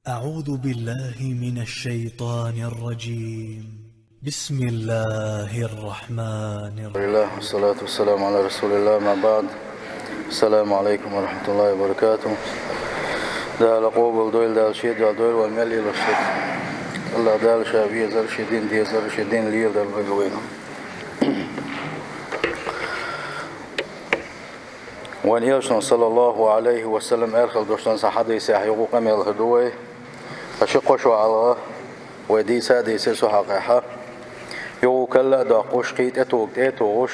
أعوذ بالله من الشيطان الرجيم. بسم الله الرحمن الرحيم. الله والصلاة والسلام على رسول الله، ما بعد. السلام عليكم ورحمة الله وبركاته. دال قوبل دويل دال شيد دال دويل والملي للشد الله دال شافية زر شدين دي زر شدين لير دال بقوين وان يلشن صلى الله عليه وسلم أرخل دوشتان سحدي ساح يقوق أمي الهدوي أشقشوا على ودي سادي سيسو حقيحة يو كلا دا قوش قيت اتوغش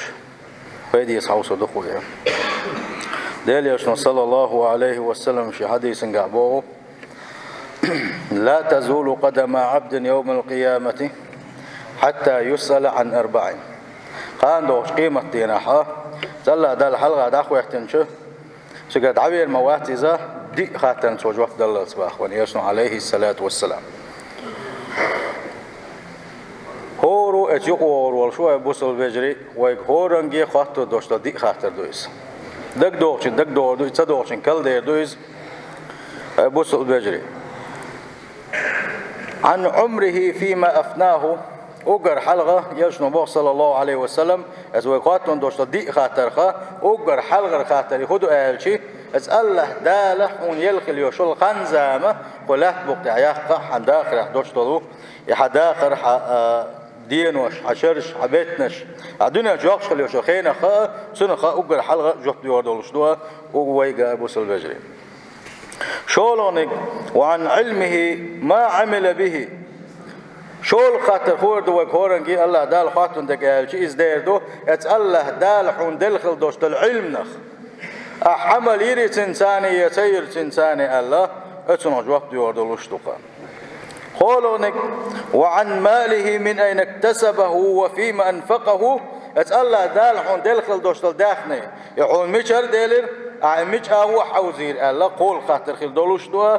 فيدي يسحو صدقويا ديل يشن صلى الله عليه وسلم في حديث قعبوه لا تزول قدم عبد يوم القيامة حتى يسأل عن 4 قان دوش قيمة ديناحا زلا دال حلقة داخو يحتنشه سقد عبير مواتزة دي خاتن سوج وقت الله صباح ونيشن عليه الصلاة والسلام هورو اتيقور والشوية بوصل بجري ويك هورنجي خاطر دوشتا دي خاطر دويس دك دور دويس تدوشن كل دير دويس بوصل بجري عن عمره فيما أفناه أجر حلقة يشنو بوصل صلى الله عليه وسلم از وقاتون دوشتا دي خاطر خا أجر حلقة خاطر يخدو أهلشي از الله دالح ون يلخل يوشل خنزامة قلت بقت عياقة حداخر دوشتلو يحداخر دينوش حشرش حبيتنش الدنيا جوقش خلي وشو خينا خا سنة خا أجر حلقة جوت يوردولش دوا وويجا بوصل بجري شولونك وعن علمه ما عمل به شول خاطر خورد وكورنجي الله دال خاطن دقال شيء إزدير دو ات الله دال حون دلخل دوشت العلم نخ أحمل يري تنساني يسير تنساني الله اتنو جوت يوردولش دوا قولونك وعن ماله من أين اكتسبه وفيما أنفقه الله دال حون دلخل دوشتل داخني يحون ميشر ديلر ميش هو حوزير الله قول خاطر خل دولوش دوا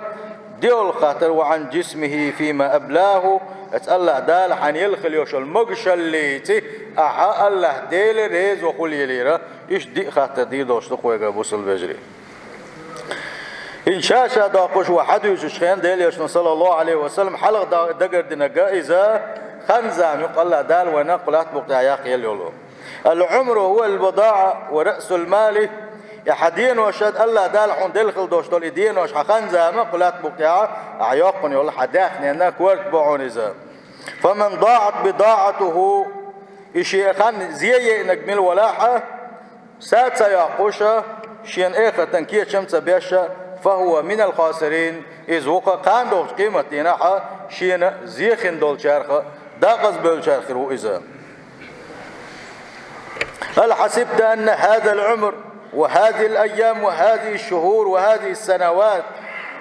ديول خاطر وعن جسمه فيما أبلاه الله دال حن يلخل يوشل مقشليتي أحا الله ديلر ريز وقول يليرا إيش دي خاطر دي دوشتل خويقا بوصل بجري إن شاشة داقوش وحد يشخين ديل يشن صلى الله عليه وسلم حلق دقر دينا جائزة خنزام يقال الله دال ونقلات بقطع ياقي اليولو العمر هو البضاعة ورأس المال يحدين وشد الله دال حون دلخل دوشتول إدين وش خنزام قلات بقطع عياقن يقول حداخني أنك ورد بعونيزا فمن ضاعت بضاعته إشي خان زيه إنك من الولاحة سات سياقوشة شين إخر تنكية شمس بيشة فهو من الخاسرين إذ وقع قان دوش قيمة ديناحا شين زيخن دول شارخة داقز بول شارخرو إذا هل حسبت أن هذا العمر وهذه الأيام وهذه الشهور وهذه السنوات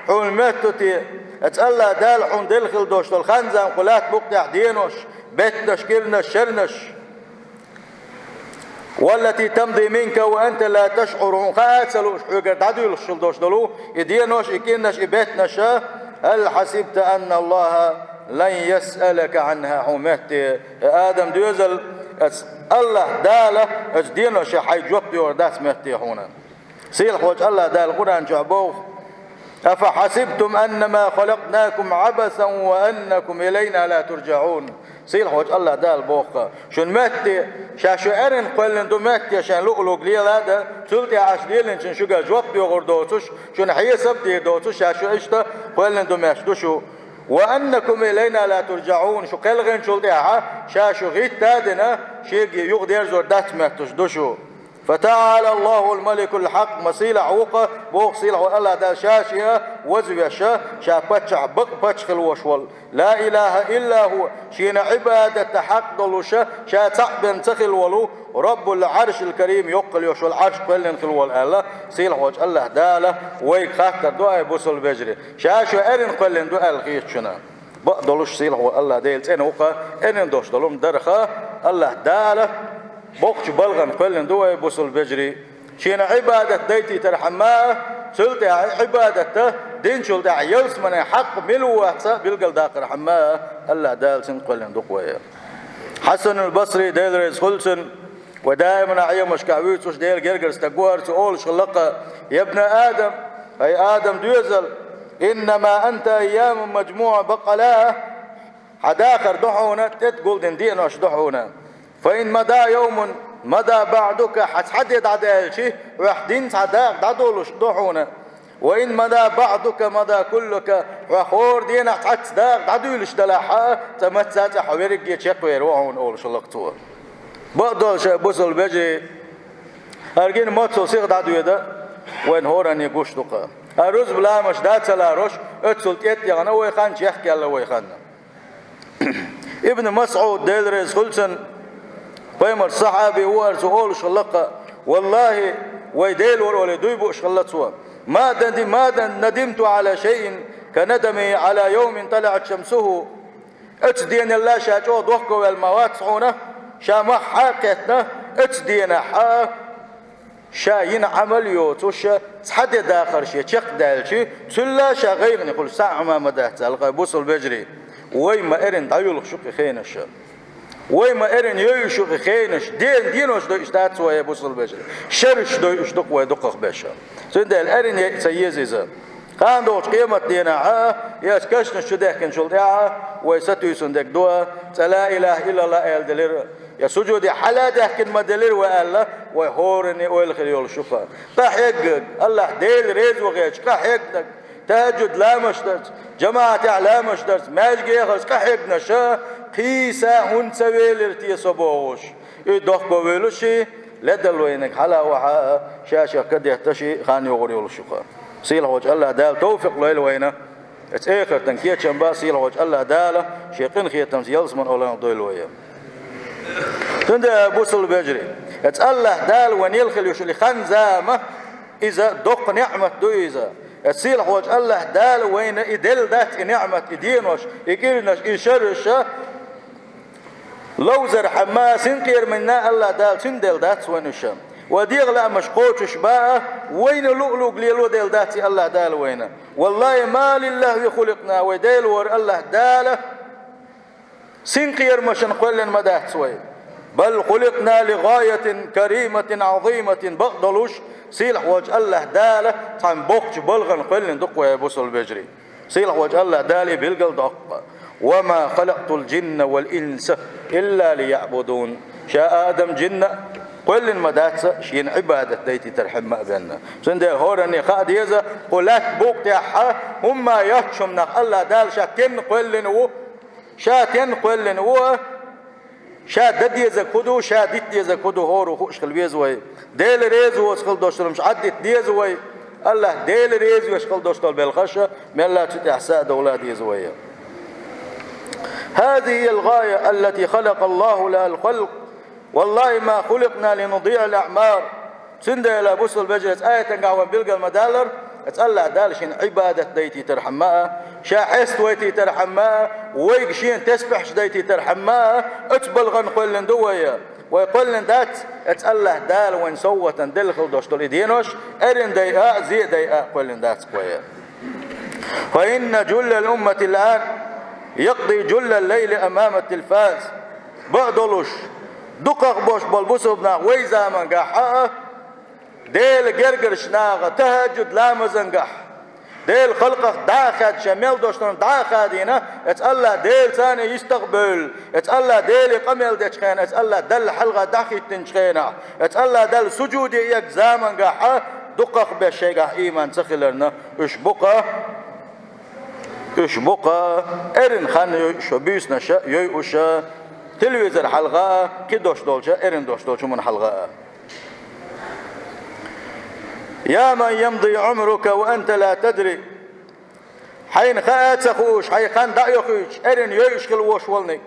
حول مهتتي أتألا دال حون دلخل دوش دول خانزان قلات بقتح دينوش بيتنش كرنش شرنش والتي تمضي منك وأنت لا تشعر خاتلوش حقرت عدو الشلدوش دلو إدينوش إكينش إبيتنش هل حسبت أن الله لن يسألك عنها حمهتي آدم ديوزل الله داله أجدينوش حيجوب ديوردات مهتي هنا سيل خوش الله دال قرآن جعبوه أفحسبتم أنما خلقناكم عبثا وأنكم إلينا لا ترجعون سيل خوش الله دال بوخا شون مهتي شاشو أرن قلن دو مهتي شان لؤلوك ليل هذا سلتي عشليلن شن شوغا جواب ديوغر دوتوش شون حيسب دي دوتوش شاشو اشتا قلن دو مهتوشو وأنكم إلينا لا ترجعون شو قلغن شلتي شاشو غيت تادنا شيق يغدير زور دات مهتوش دوشو فتعالى الله الملك الحق مسيل عوقة بوخ سيل الله دا شاشية وزوية شا بتشع بق بتشخل وشول لا إله إلا هو شين عبادة حق دلوش شا تعبن تخل ولو رب العرش الكريم يقل يشول عرش قلن خلول الله سيل حوج الله داله ويك خاطر دعاء بوصل بجري شاشو أرن قلن دعاء الغيث شنا بقدلوش سيل هو الله ديلت إن وقا إن دوش دلوم درخا الله داله بوقش بلغن قلن دواء بوصل بجري شين عبادة ديتي ترحماه سلطة عبادته دين شلطة يلس من حق ملوة بلقل داقر حماه الله دالسن قلن دقوية حسن البصري ديل ريز خلسن ودائما عيام مشكاويت وش ديل جرجر استقوار تقول شلقة يا ابن آدم أي آدم ديزل إنما أنت أيام مجموعة بقلا حداخر دحونا تتقول دين دينوش دحونا فإن مدى يوم مدى بعدك حتحدد عدالشي وحدين حداق دادولش دحونا وإن مدى بعدك مدى كلك وخور دينا حتداق دادولش دلاحا تمتسات حويرك يتشق ويروعون أولش اللقطوة بقدل بوصل بجري أرجين ماتو سيغ دادوية دا وين هوران يقوش دقا أروز بلا مش دات سلاروش اتسلت يتيغنا ويخان شيحكي الله ويخان ابن مسعود ديل ريز خلصن بيمر صحابي هو أرسول شلقة والله ويديل ورولي دويبو شلتوا ما ندمت على شيء كندمي على يوم طلعت شمسه اتدين الله شاجو ضحكو والموات صعونه شا حاكتنا اتدين حا شاين عمل يوتوش تحدد آخر شيء تشق دالشي تلا شا غيغني يقول ساعة ما مدهت القيبوس البجري ويما إرن دايولق شق خينش ويما إرن يوشق خينش دينوش دو اشتات سوى يبوس البجري شرش دو اشتق ويدقق باشا سنده الأرن سيزيزا خان دوش قيمة دينا يسكشن شدهك انشلتها ويستو يسندك دوا لا إله إلا الله إل دلير يا سجودي حلا دهكن ما دلير وقال ويهورني ويلخل يول شفا قاحيق الله ديل ريز وغيش قاحيق تهجد لا مشترس جماعة لا مشترس ماجي يخلص قاحيق نشا قيسا هن سويل ارتي صبوش يدوخ بويلوشي لدل وينك حلا وحا شاشة قد يهتشي خان يغري يول شفا سيله وجه الله دال توفق ليل وينه اتاخر تنكيت شنبا سيله وجه الله داله شيقين خيتم يلز من اولان دويل ويا تند بوصل بجري الله دال وين يلخل يشلي خنزامه اذا دق نعمه دويزا سيله وجه الله دال وين يدل ذات نعمه دينوش يقيرنش يشرش لو زر حماس انقير منا الله دال تندل ذات وين الشام وديغ لا مشقوتش بقى وين لؤلؤ ليلو ديل داتي الله دال وينه والله ما لله خلقنا وديل ور الله داله سنقير مشن قلن مدات سوي بل خلقنا لغاية كريمة عظيمة بقدلوش سيلح وجه الله داله تم بوقش بلغن قلن دقوا يبوصل بجري سيلح وجه الله دالي بالقل دق وما خلقت الجن والإنس إلا ليعبدون شاء آدم جن كل المداتس شين عبادة ديتي ترحم بيننا سنده هورني خاد يزا قلات بوقت يحا هم يحشم نق الله دال شاكين قلن و شاكين قلن و شا دد يزا كدو شا ديت يزا كدو هورو خوش خلبيز وي ديل ريز واسخل دوشتل مش عدت ديز وي الله ديل ريز واسخل دوشتل بالخشة من الله تتحساء دولاد يزوية هذه هي الغاية التي خلق الله لها الخلق والله ما خلقنا لنضيع الأعمار سنده إلى بوصل البجرة آية تنقعوا بلغة المدالر اتقلع دالشين عبادة ديتي ترحمها شاحست ويتي ترحمها ويقشين تسبحش ديتي ترحمها اتبلغن قلن دوية ويقلن دات اتقلع دال وين سوة دلخل دوشتل إدينوش ارن ديئاء زي ديئاء قلن دات كوية فإن جل الأمة الآن يقضي جل الليل أمام التلفاز بعضلوش دقق بوش بالبوسو بنا ويزا من قاحة ديل قرقرش ناغة تهجد لا مزنقح ديل خلقك داخد شميل دوشتن داخدينا اتقال ديل ثاني يستقبل اتقال ديل قميل ديشخين اتقال دل حلقة داخي تنشخينا اتقال دل سجودي يك زامن قاحة دقق بشيقة إيمان تخلرنا اشبقة ارن خان شبيس نشا يوشا تلويزر حلقة كدوش دولشا ارن دوش دولشا من حلقة يا من يمضي عمرك وأنت لا تدري حين خات سخوش حين خان دايخوش ارن يوشكل وشولني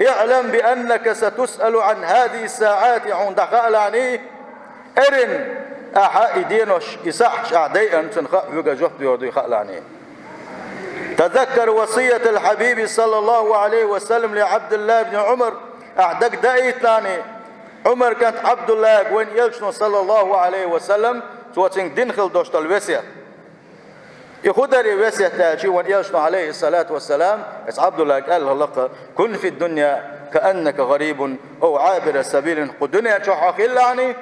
اعلم بأنك ستسأل عن هذه الساعات عند خالعني ارن أحا إدينوش إساحش أعديئا تنخأ يوغا جهد يوردي خالعني تذكر وصية الحبيب صلى الله عليه وسلم لعبد الله بن عمر أعدك دايتاني عمر كانت عبد الله وين يلشنو صلى الله عليه وسلم تواتين دنخل دوشت الوسيا يخدر الوسيا تاجي وين يلشنو عليه الصلاة والسلام اس عبد الله قال لك كن في الدنيا كأنك غريب أو عابر السبيل قد دنيا تشحق إلا عني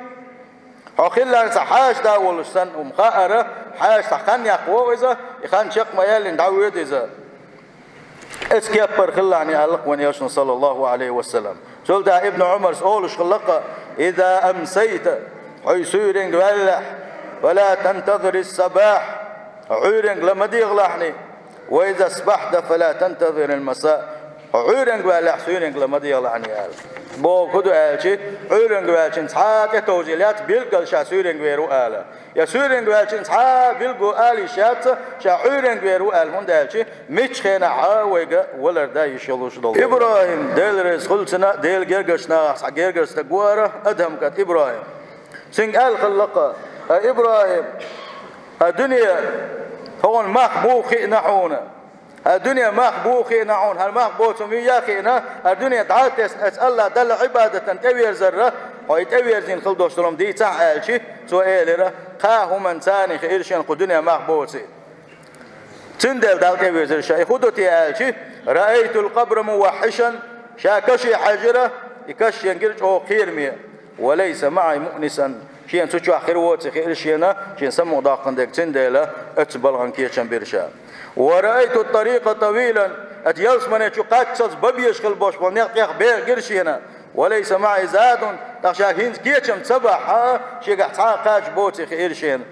حقلا حاج دا ولسن ومخاءرة حاج خان يقوى إذا يخان شق ميال دعوة إذا اسكيبر خلاني ألق ونيشن صلى الله عليه وسلم سولت ابن عمر سؤولش خلق إذا أمسيت عيسورين ولح ولا تنتظر الصباح عورين لما ديغلحني وإذا أصبحت فلا تنتظر المساء عورين ولح سورين لما ديغلحني بو كدو آلشي عورين ولحن صحاك توزيلات بيلقل شا سورين ويرو آلا يا سورين ولحن صحاك بيلقو آلي شات شا عورين ويرو آل هند آلشي ميش خينا عاويقا ولر دا يشيلوش دول إبراهيم ديل ريس خلصنا ديل جرقشنا جرقش تقوارا أدهم كات إبراهيم سنگ آل خلقا إبراهيم الدنيا هون مخبوخي نحونا الدنيا مخبوخي نحون هالمخبوخ مياخينا الدنيا دعات الله دل عبادة تبير زرة ويتبير زين خلدوش لهم دي تعالشي سؤالنا قاهم من ثاني خيرشين الدنيا مخبوخي تندل دل تبير زر شيء خدو تيالشي رأيت القبر موحشا شاكشي حجرة يكشي ينقرش أو خيرمية وليس معي مؤنسا شين سوتشو آخر وقت خير شينا شين سمو داقن ديك تنديلا اتبلغن كيشن برشا ورأيت الطريق طويلا اتيلس من يشو قاتشز ببيش خلبوش ونيق يخ بير قرشينا وليس معي زاد تخشا هينز كيشم تسبح شيقع تاقاش بوتي خير شين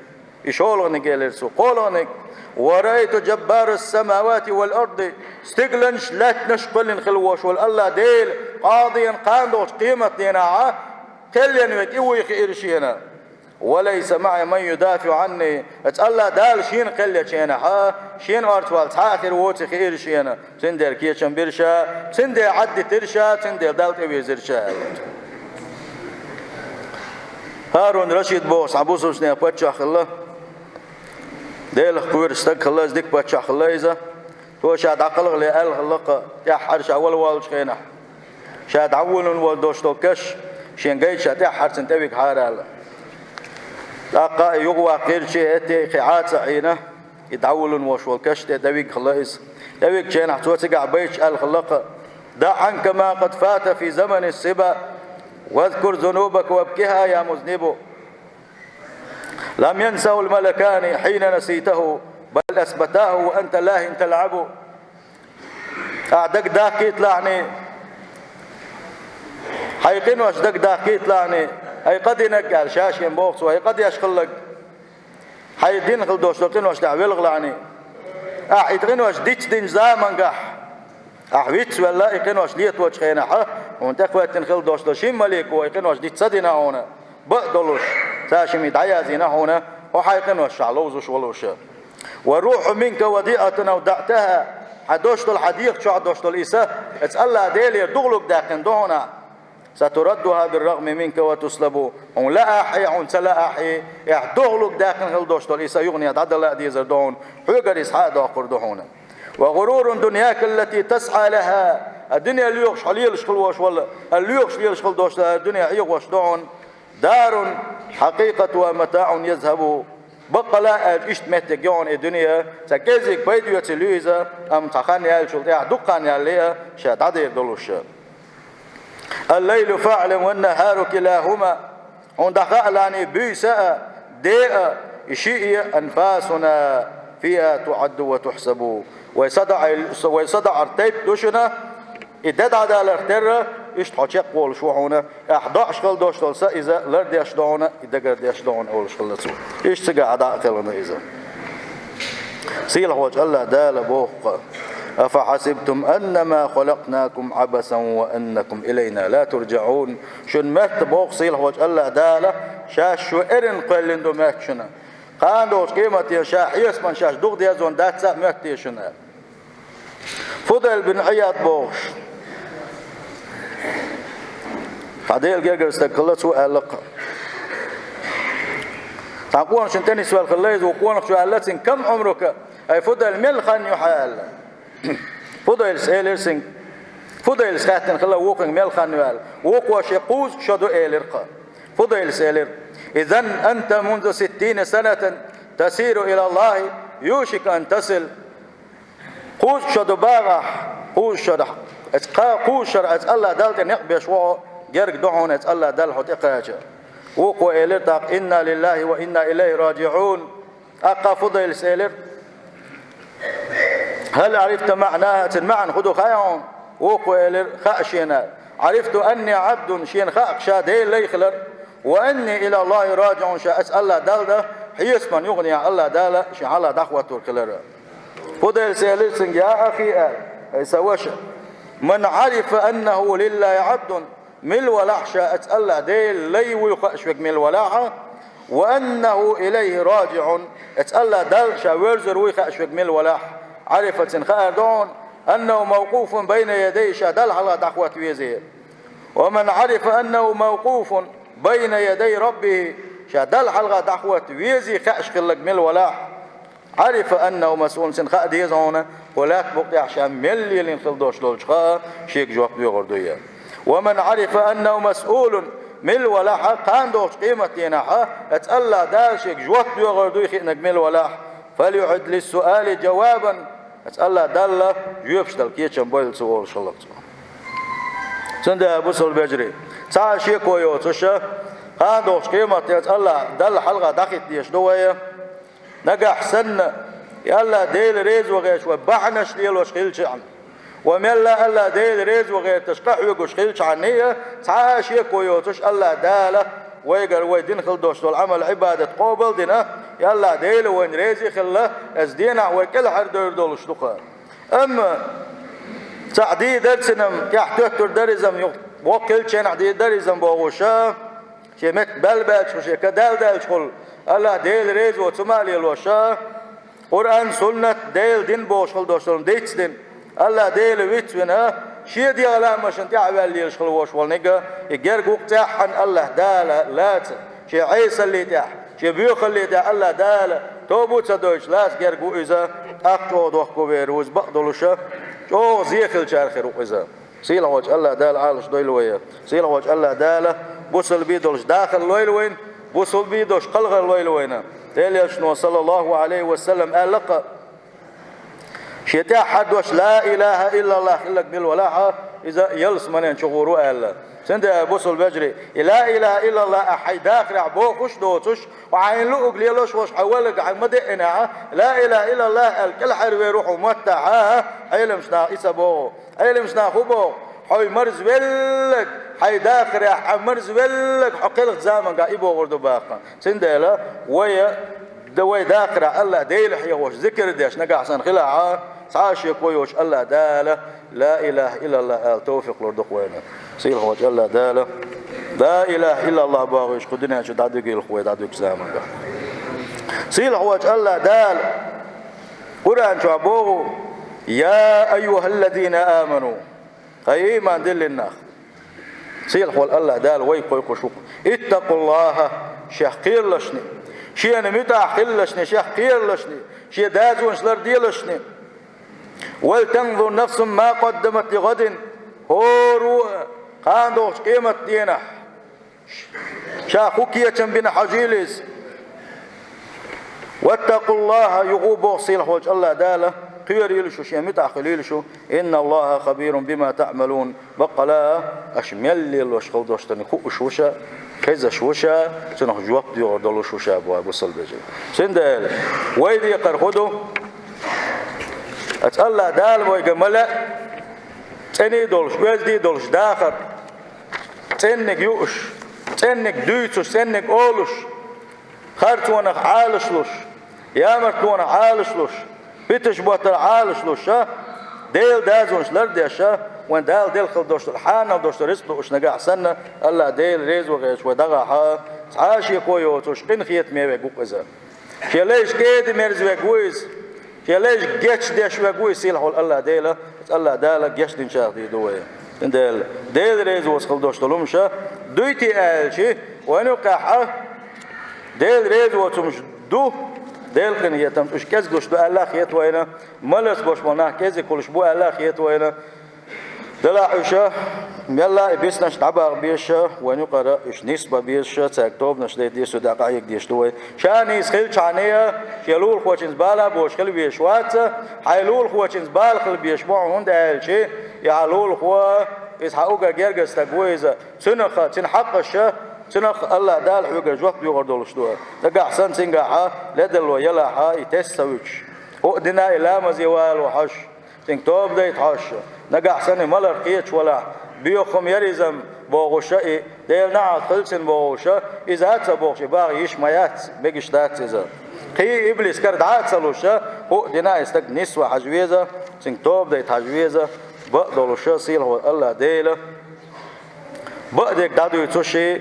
يشولغن قيلرسو قولغنك ورأيت جبار السماوات والأرض استقلنش لا تنشقلن خلوش والله ديل قاضيا قاندوش قيمة دينا كلين ويكوي خير شينا وليس معي من يدافع عني الله دال شين قلة شينا ها شين أرتوال تاخر ووت خير شينا تندر كيشن برشا تندر عد ترشا تندر دالت ويزرشا هارون رشيد بوس عبوس وسنيا باتشاخ الله ديل خوير استك الله زدك باتشاخ الله إذا هو شاد عقل غلي أل خلق يا حرش أول والش خينا شاد عول والدوشتو كش شين جاي شاتي حرسن تبيك حارال لاقا يقوى غير شيء تي خيعات سعينه يدعولن وشول كشت تبيك خلاص تبيك شين حتوتك عبيش الخلق دع عنك ما قد فات في زمن السبا واذكر ذنوبك وابكها يا مذنب لم ينسه الملكان حين نسيته بل اثبتاه وانت لاهٍ تلعب اعدك داك يطلعني حيقين واش دك داكيت لاني اي قد ينقال شاشين بوكس وهي قد يشخلك حيدين خل دوشتين واش دعويل غلاني يتغين واش ديتش دين زامن قح ويتس ولا يقين واش ليت واش خينا ح وانت خواتين خل دوشتين مليك ويقين واش ديت صدينا هنا بقدلوش ساشمي دعيازينا هنا وحيقين واش علوز وشولوش والروح منك وديئة ودعتها حدوشت الحديق شو حدوشت الإساء الله ديلي دغلق داقن دونا ستردها بالرغم منك وتسلب لا أحي لا أحي دغلق داقن هل دوشت الإساء يغني عدد ديزر دون حقر إسحاء داقر دهونا وغرور دنياك التي تسعى لها الدنيا اللي يغشل يلشخل وش ولا اللي يغشل يلشخل دوشت الدنيا يغوش دون دار حقيقة ومتاع يذهب بقى لا اشتمتك يون الدنيا سكيزك بيديو تلويزا ام تخاني يالشول تاع دقان ياليا شاد عدير دولوش الليل فاعلم والنهار كلاهما عند خالاني بيساء ديء شيء انفاسنا فيها تعد وتحسب ويصدع ارتيب دوشنا إداد على الارتر إشتحشق قول شوحنا 11 خل دوشتل سا إذا لرديش دونا إذا قرديش دون أول شغل تسوي إيش تجا عداء قلنا إذا سيل وجه الله دال بوق أفحسبتم أنما خلقناكم عبثا وأنكم إلينا لا ترجعون شن مات بوق سيل وجه الله دال شاش شو إرن قلنا دو مات شنا قاندوش قيمة يشاح يسمن شاش دوغ ديازون داتسا مات يشنا فضل بن عياض بوش عديل جاجر استقلت سؤال لق تقول شنتني سؤال خليز وقول سؤالات كم عمرك أي فضل ملخن يحال فضل سيلرسين فضل ساتن خلا وقن ملخن يحال وقوش يقوز شدو إلرق فضل سيلر إذن أنت منذ 60 سنة تسير إلى الله يوشك أن تصل قوز شدو باغح قوز شدو قوز شرع الله دالت نقبش وو جرق دعون الله دال حط إقاجة وقو إلر تاق إنا لله وإنا إليه راجعون أقا فضل سيلر هل عرفت معناها تنمعن خدو خيعون وقو إلر خأشينا عرفت أني عبد شين خاق شادين ليخلر وأني إلى الله راجع شاء أسأل الله دالده حيث من يغني عن الله دالة شاء الله دعوة الكلر فضل سيلر سنج يا أخي سوش من عرف أنه لله عبد مل ولع شاء أسأل الله ديل لي ويخشفك مل ولعه وأنه إليه راجع أسأل الله دال شاء ورزر ويخشفك مل ولع عرفت خاردون أنه موقوف بين يدي شادل على دعوة ويزير ومن عرف أنه موقوف بين يدي ربه شادل على دعوة ويزي خأش خلق مل ولاح عرف أنه مسؤول سن خأد يزعونه ولا تبقي عشان ملي اللي نخلدوش للشخاء شيك جواب بيغردوية ومن عرف أنه مسؤول مل ولاح قاندوش قيمة ينحا اتألا دال شيك جواب بيغردوية خينك مل ولاح فليعد للسؤال جوابا أسأل الله دالله جوابش دالكيتشن بويل سؤال شلق سنده بوصل بجري ساعة شيء كويو تشا قادوش قيمة أسأل الله دال حلقة دخت ديش دوية نجح سنة يلا ديل ريز وغيش وبعنش ديل وشخيلش عن وملا ألا ديل ريز وغير تشقح وشخيلش عنية ساعة شيء كويو تش الله داله ويقال ويدين خلدوش دول عمل عبادة قوبل دينا يلا ديل وين ريزي خله ازدينا وكل حردور دولش دقا اما تعدي درسنم كحتوتر درزم وكل شيء عدي درزم بوغوشا شي مت بلبل شي كدال دال شغل الله ديل ريز وتمالي الوشا قرآن سنة ديل دين بوش خلدوشلون ديتس دين الله ديل ويتونا شي دي علامة شنتي عوالي يشغل وش والنقا يجرق وقتاحن الله دالا لا شي عيسى اللي تاح شي بيوخ اللي تاح الله دالا توبو تدوش لاس جرقو إذا أقتو دوخكو بيروز بقدلوشا او زيخل شارخي روق إذا سيلا وجه الله دالا عالش دويلوية سيلا وجه الله دالا بوصل بيدولش داخل لويلوين بوصل بيدوش قلغر لويلوين تالي شنو صلى الله عليه وسلم قال لقى شيتا حدوش لا إله إلا الله إلا قبل ولاحة إذا يلس منين شغورو ألا سند بوصل بجري لا إله إلا الله أحي داخل عبوكش دوتش وعين لقق ليلوش وش حولك عن مدئنا لا إله إلا الله الكل حربي روح ومتعها حيل مشنا إسابو حيل مشنا خبو حي مرز ولك حي داخل مرز ولك حقيلك زامن قايبو غردو باقا سند لا ويا دوي داخل الله ديل حيوش ذكر ديش نقع حسن خلاعه عاشق ويوش الله داله لا إله إلا الله التوفيق لردق وينه سيل هو الله داله لا إله إلا الله باغيش قدنا شو دعدك الخوي دعدك زمان سيل هو الله داله قرآن شو أبوه يا أيها الذين آمنوا أي ما دل الناخ سيل هو الله داله ويقول شوف اتقوا الله شحقير لشني شيء أنا متأخر لشني شحقير لشني شيء دازون شلر دي لشني ولتنظر نفس ما قدمت لغد هورو قاندوش قيمة دينا شاخوكية بنا حجيلس واتقوا الله يغوبوا صيلح وجه الله داله قير يلشو شيء متأخر يلشو إن الله خبير بما تعملون بقى لا أشمل الوشخل دوشتني كو شوشا كذا شوشا سنخ جواب ديور دولو شوشا أبو صلبجي سندال ويدي يقرخدو الله دال ويجمله تاني دولش ويزدي دولش داخل تانك يوش تانك دويتش تانك أولش خرطونا عالشلوش يا مرتونا عالشلوش بيتش بوتر عالشلوش ديل دازونش لرديشا وين ديل خلدوش الحانة ودوش رزق دوش نجاح سنة الله ديل ريز وغيش ودغاحا عاشي كويوتش قن خيت ميبه قوزا شليش كيد مرز وغويز ليش جيش ديش وقوي سيلحوا الله ديلا الله دالا جيش دين شاخ دي دوية ديل ريز وسخل دوش طلومشا دويتي آلشي وانو قاحة ديل ريز وتمش دو ديل خن يتم اش كز دوش دو الله خيط وينا ملس بوش منا كزي كلش بو الله خيط وينا دلا عشا يلا بيسنش تعبر بيشا ونقرا ايش نسبه بيشا تكتب نشدي ديسو دقائق ديش دوي شاني سخيل شانيه يلول خوچنز بالا بوش خل بيشوات حيلول خوچنز بال خل بيشبع هند الشي يعلول خو اسحقوق جرجس تجويزه سنخ تنحقش سنخ الله دال حوجة جوات بيغردولشتوها تقع سن سنقعها لدل ويلاحها يتسويش وقدنا إلى مزيوال وحش سنكتوب ده يتحش نقع سن ملر قيتش ولا بيوخم يريزم بوغشاء ديل نعت خلصن بوغشاء إذا هاتsa بوغشاء باغي يشميات بيجش دات إذا قي إبليس كرد عاتسلوشاء وقدنا يستق نسوة حجويزة سنكتوب ده يتحجويزة بقدولشاء سيل هو الله ديله بقدك دادو يتوشي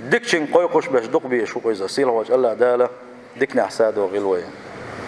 ديكشن قوي قش باش دق بيشو إذا سيل هو الله داله ديكنا حساد وغلوين